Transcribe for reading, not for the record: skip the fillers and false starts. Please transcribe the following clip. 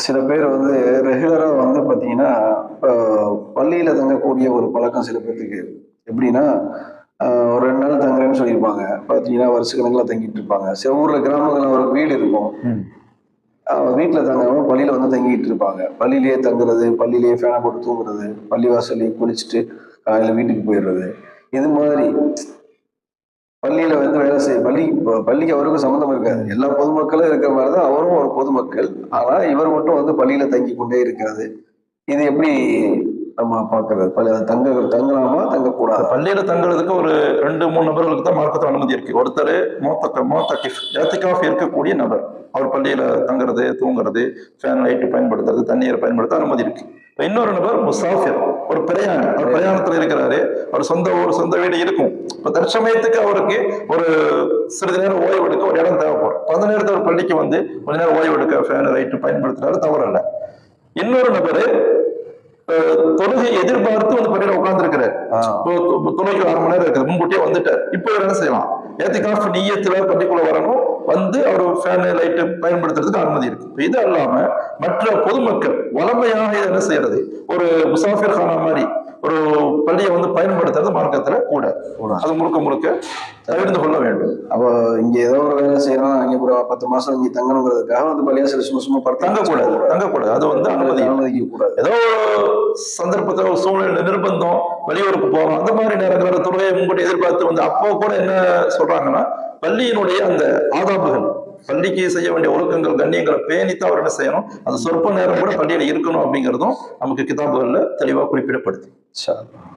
சில பேர் வந்து ரெகுலரா வந்து பார்த்தீங்கன்னா, இப்போ பள்ளியில தங்கக்கூடிய ஒரு பழக்கம் சில பேத்துக்கு. எப்படின்னா, ஒரு 2 நாள் தங்குறேன்னு சொல்லியிருப்பாங்க. பார்த்தீங்கன்னா, வருஷக்கணக்குல தங்கிட்டு இருப்பாங்க. சில ஊர்ல கிராமங்கள்ல ஒரு வீடு இருக்கும். ம். வீட்ல தங்காம பள்ளியில வந்து தங்கிட்டு இருப்பாங்க. பள்ளியிலேயே தங்குறது, பள்ளியிலேயே ஃபேன போட்டு தூங்குறது, பள்ளி வாசல்லயே குளிச்சுட்டு காலையில வீட்டுக்கு போயிடுறது. இது மாதிரி பள்ளியில வந்து வேலை செய்ய பள்ளிக்கு அவருக்கும் சம்மந்தம் இருக்காது. ம். எல்லா பொதுமக்களும் இருக்கிற மாரி தான் அவரும் ஒரு பொதுமக்கள். ஆனா, இவர் மட்டும் வந்து பள்ளியில தங்கிக் கொண்டே இருக்கிறது. இது எப்படி நம்ம பார்க்கிறது? தங்கலாமா? தங்கக்கூடாதா? பள்ளியில தங்குறதுக்கு ஒரு 2, 3 நபர்களுக்கு தான் மார்க்கத்துல அனுமதி இருக்கு. ஒருத்தர் மோத்தகிஃப் ஏத்திகாஃப் இருக்கக்கூடிய நபர். அவர் பள்ளியில தங்குறது, தூங்குறது, ஃபேன் லைட் பயன்படுத்துறது, தண்ணீரை பயன்படுத்த அனுமதி இருக்கு. இன்னொரு நபர் முசாஃபிர், ஒரு பிரயாணி. அவர் பிரயாணத்துல இருக்கிறாரு. அவர் சொந்த ஊர், சொந்த வீடு இருக்கும். இப்ப தற்சமயத்துக்கு அவருக்கு ஒரு சிறிது நேரம் ஓய்வு எடுக்க ஒரு இடம் தேவைப்படும். அந்த நேரத்தில் ஒரு பள்ளிக்கு வந்து கொஞ்ச நேரம் ஓய்வு எடுக்க ஃபேன் லைட் பயன்படுத்துறாரு, தவறல்ல. இன்னொரு நபரு தொழுகை எதிர்பார்த்து வந்து பள்ளியில உட்கார்ந்துருக்கிறார். தொழுகை 1/2 மணி நேரம் இருக்குது, முன்கூட்டியே வந்துட்டார். இப்போ என்ன செய்யலாம்? ஏத்திகாஃப் நிய்யத்துல பள்ளிக்குள்ள வரணும், வந்து அவர் ஃபேன் லைட் பயன்படுத்துறதுக்கு அனுமதி இருக்கு. இது அல்லாம மற்ற பொதுமக்கள் வளமையாக இதை என்ன செய்யறது, ஒரு முசாஃபிர் கானா மாதிரி ஒரு பள்ளியை வந்து பயன்படுத்துறது மார்க்கத்துல கூட அது முழுக்க முழுக்க தவிர்த்து கொள்ள வேண்டும். அப்போ இங்க ஏதோ ஒரு வேலை செய்யறோம், அங்க ஒரு 10 மாசம் இங்க தங்கணுங்கிறதுக்காக வந்து பள்ளியாசல் சும்மா தங்கக்கூடாது. அது வந்து அனுமதிக்க கூடாது. ஏதோ சந்தர்ப்பத்தில் ஒரு சூழ்நிலை நிர்பந்தம், வெளியூருக்கு போறோம், அந்த மாதிரி நேரங்களோட துறையை முன்கூட்டி எதிர்பார்த்து வந்து அப்போ கூட என்ன சொல்றாங்கன்னா, பள்ளியினுடைய அந்த ஆதாபுகள், பள்ளிக்கு செய்ய வேண்டிய ஒழுக்கங்கள், கண்ணியங்களை பேணித்தான் அவர் என்ன செய்யணும், அந்த சொற்ப நேரம் கூட பள்ளியில இருக்கணும் அப்படிங்கிறதும் நமக்கு கிதாபுகள்ல தெளிவா குறிப்பிடப்படுது.